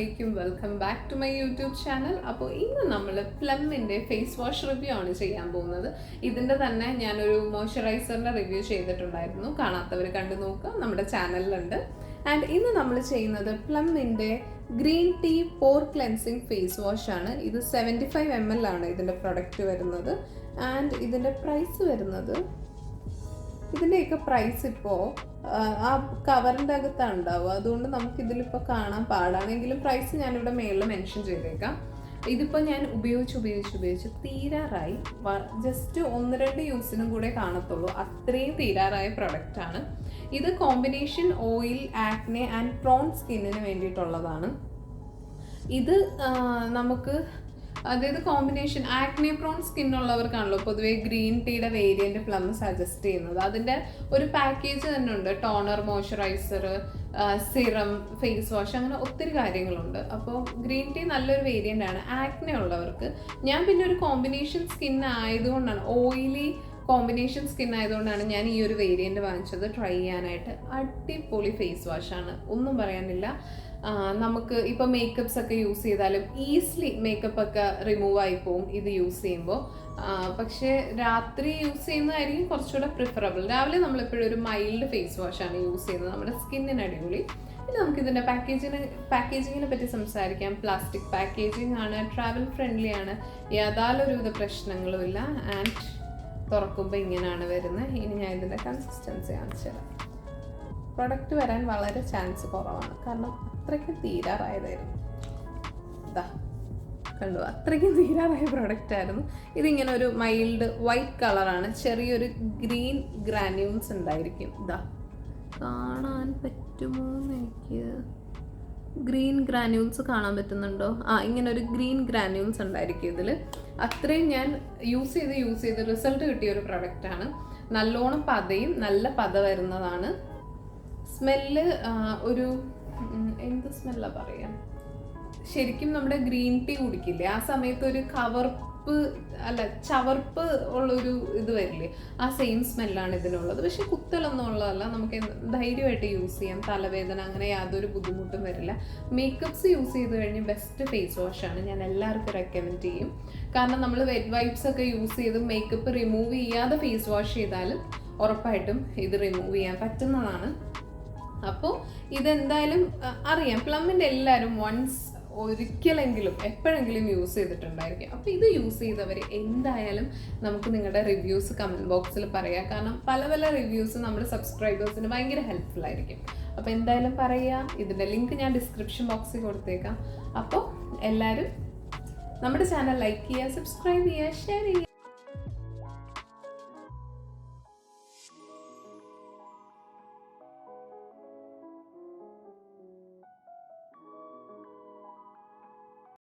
alaikum, welcome back to my YouTube channel. അപ്പോൾ ഇന്ന് നമ്മൾ പ്ലമ്മിൻ്റെ ഫേസ് വാഷ് റിവ്യൂ ആണ് ചെയ്യാൻ പോകുന്നത്. ഇതിൻ്റെ തന്നെ ഞാനൊരു മോയ്സ്ചറൈസറിൻ്റെ റിവ്യൂ ചെയ്തിട്ടുണ്ടായിരുന്നു. കാണാത്തവർ കണ്ടു നോക്കുക, നമ്മുടെ ചാനലിലുണ്ട്. ആൻഡ് ഇന്ന് നമ്മൾ ചെയ്യുന്നത് പ്ലമ്മിൻ്റെ ഗ്രീൻ ടീ പോർ ക്ലെൻസിങ് ഫേസ് വാഷ് ആണ്. ഇത് 75 ml ആണ് ഇതിൻ്റെ പ്രൊഡക്റ്റ് വരുന്നത്. ആൻഡ് ഇതിൻ്റെ പ്രൈസ് വരുന്നത്, ഇതിൻ്റെയൊക്കെ പ്രൈസ് ഇപ്പോൾ ആ കവറിൻ്റെ അകത്താണ് ഉണ്ടാവുക, അതുകൊണ്ട് നമുക്കിതിലിപ്പോൾ കാണാൻ പാടാണെങ്കിലും പ്രൈസ് ഞാനിവിടെ മേളിൽ മെൻഷൻ ചെയ്തേക്കാം. ഇതിപ്പോൾ ഞാൻ ഉപയോഗിച്ച് തീരാറായി. ജസ്റ്റ് 1-2 യൂസിനും കൂടെ കാണത്തുള്ളൂ, അത്രയും തീരാറായ പ്രൊഡക്റ്റാണ്. ഇത് combination oil, acne and prawn സ്കിന്നിന് വേണ്ടിയിട്ടുള്ളതാണ്. ഇത് നമുക്ക് അതായത് കോമ്പിനേഷൻ ആക്നെ പ്രോൺ സ്കിന്നുള്ളവർക്കാണല്ലോ പൊതുവേ ഗ്രീൻ ടീയുടെ വേരിയന്റ് പ്ലം സജസ്റ്റ് ചെയ്യുന്നത്. അതിൻ്റെ ഒരു പാക്കേജ് തന്നെ ഉണ്ട്, toner, moisturiser, serum, face wash, അങ്ങനെ ഒത്തിരി കാര്യങ്ങളുണ്ട്. അപ്പോൾ ഗ്രീൻ ടീ നല്ലൊരു വേരിയൻ്റ് ആണ് ആക്നെ ഉള്ളവർക്ക്. ഞാൻ പിന്നെ ഒരു കോമ്പിനേഷൻ സ്കിൻ ആയതുകൊണ്ടാണ്, ഓയിലി കോമ്പിനേഷൻ സ്കിൻ ആയതുകൊണ്ടാണ് ഞാൻ ഈ ഒരു വേരിയൻ്റ് വാങ്ങിച്ചത് ട്രൈ ചെയ്യാനായിട്ട്. അടിപൊളി ഫേസ് വാഷാണ്, ഒന്നും പറയാനില്ല. നമുക്ക് ഇപ്പോൾ മേക്കപ്സ് ഒക്കെ യൂസ് ചെയ്താലും ഈസിലി മേക്കപ്പ് ഒക്കെ റിമൂവ് ആയി പോവും ഇത് യൂസ് ചെയ്യുമ്പോൾ. പക്ഷേ രാത്രി യൂസ് ചെയ്യുന്നതായിരിക്കും കുറച്ചുകൂടെ പ്രിഫറബിൾ. രാവിലെ നമ്മളെപ്പോഴും ഒരു മൈൽഡ് ഫേസ് വാഷാണ് യൂസ് ചെയ്യുന്നത്, നമ്മുടെ സ്കിന്നിന് അടിപൊളി. പിന്നെ നമുക്കിതിൻ്റെ പാക്കേജിങ്ങിനെ പറ്റി സംസാരിക്കാം. പ്ലാസ്റ്റിക് പാക്കേജിങ് ആണ്, ട്രാവൽ ഫ്രണ്ട്ലി ആണ്, യാതൊരുവിധ പ്രശ്നങ്ങളുമില്ല. ആൻഡ് തുറക്കുമ്പോൾ ഇങ്ങനെയാണ് വരുന്നത്. ഇനി ഞാൻ ഇതിൻ്റെ കൺസിസ്റ്റൻസി കാണിച്ചു തരാം. പ്രൊഡക്റ്റ് വരാൻ വളരെ ചാൻസ് കുറവാണ്, കാരണം അത്രയ്ക്കും തീരാറായതായിരുന്നു. ഇതാ കണ്ടു, അത്രയ്ക്കും തീരാറായ പ്രൊഡക്റ്റ് ആയിരുന്നു. ഇതിങ്ങനെ ഒരു മൈൽഡ് വൈറ്റ് കളറാണ്, ചെറിയൊരു ഗ്രീൻ ഗ്രാന്യൂൾസ് ഉണ്ടായിരിക്കും. ഇതാ കാണാൻ പറ്റുമോ എനിക്ക്, ഗ്രീൻ ഗ്രാന്യൂൾസ് കാണാൻ പറ്റുന്നുണ്ടോ? ഇങ്ങനെ ഒരു ഗ്രീൻ ഗ്രാന്യൂൾസ് ഉണ്ടായിരിക്കും ഇതിൽ. അത്രയും ഞാൻ യൂസ് ചെയ്ത് റിസൾട്ട് കിട്ടിയ ഒരു പ്രൊഡക്റ്റാണ്. നല്ലോണം പതയും, നല്ല പത വരുന്നതാണ്. സ്മെല്ല് ഒരു എന്ത് സ്മെല്ലാണ് പറയാം, ശരിക്കും നമ്മുടെ ഗ്രീൻ ടീ കുടിക്കില്ലേ ആ സമയത്ത് ഒരു ചവർപ്പ് ഉള്ളൊരു ഇത് വരില്ലേ, ആ സെയിം സ്മെല്ലാണ് ഇതിനുള്ളത്. പക്ഷെ കുത്തലൊന്നും ഉള്ളതല്ല, നമുക്ക് ധൈര്യമായിട്ട് യൂസ് ചെയ്യാം. തലവേദന അങ്ങനെ യാതൊരു ബുദ്ധിമുട്ടും വരില്ല. മേക്കപ്സ് യൂസ് ചെയ്ത് കഴിഞ്ഞ് ബെസ്റ്റ് ഫേസ് വാഷാണ്, ഞാൻ എല്ലാവർക്കും റെക്കമെൻഡ് ചെയ്യും. കാരണം നമ്മൾ വെറ്റ് വൈപ്സ് ഒക്കെ യൂസ് ചെയ്ത് മേക്കപ്പ് റിമൂവ് ചെയ്യാതെ ഫേസ് വാഷ് ചെയ്താലും ഉറപ്പായിട്ടും ഇത് റിമൂവ് ചെയ്യാൻ പറ്റുന്നതാണ്. അപ്പോൾ ഇതെന്തായാലും അറിയാം, പ്ലമ്മിൻ്റെ എല്ലാവരും ഒരിക്കലെങ്കിലും എപ്പോഴെങ്കിലും യൂസ് ചെയ്തിട്ടുണ്ടായിരിക്കും. അപ്പോൾ ഇത് യൂസ് ചെയ്തവർ എന്തായാലും നമുക്ക് നിങ്ങളുടെ റിവ്യൂസ് കമൻറ്റ് ബോക്സിൽ പറയാം. കാരണം പല റിവ്യൂസ് നമ്മുടെ സബ്സ്ക്രൈബേഴ്സിന് ഭയങ്കര ഹെൽപ്ഫുൾ ആയിരിക്കും. അപ്പോൾ എന്തായാലും പറയാം. ഇതിൻ്റെ ലിങ്ക് ഞാൻ ഡിസ്ക്രിപ്ഷൻ ബോക്സിൽ കൊടുത്തേക്കാം. അപ്പോൾ എല്ലാവരും നമ്മുടെ ചാനൽ ലൈക്ക് ചെയ്യുക, സബ്സ്ക്രൈബ് ചെയ്യുക, ഷെയർ ചെയ്യുക.